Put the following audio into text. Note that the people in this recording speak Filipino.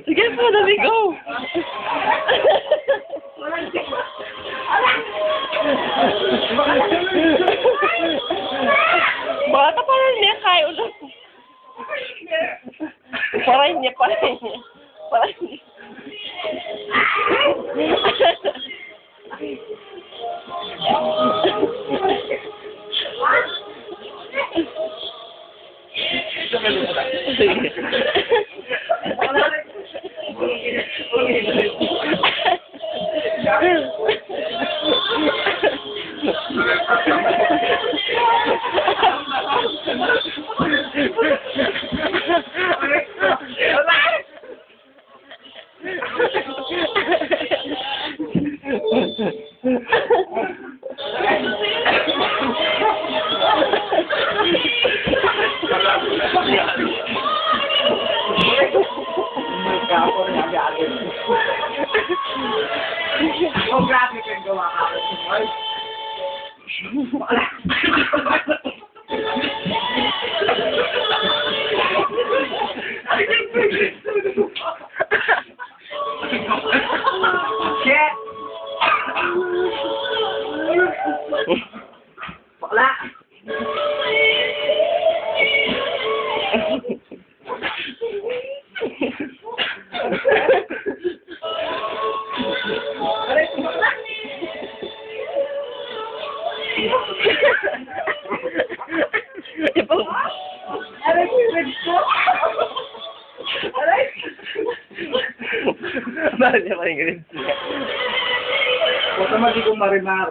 Sige po, dami go! Bata pa rin niya, kaya ulit. Paray niya. Oh, grabe ka gawa ka. Shit! Bakla! Bakit niya maingin siya? Huwag ka magiging marimar.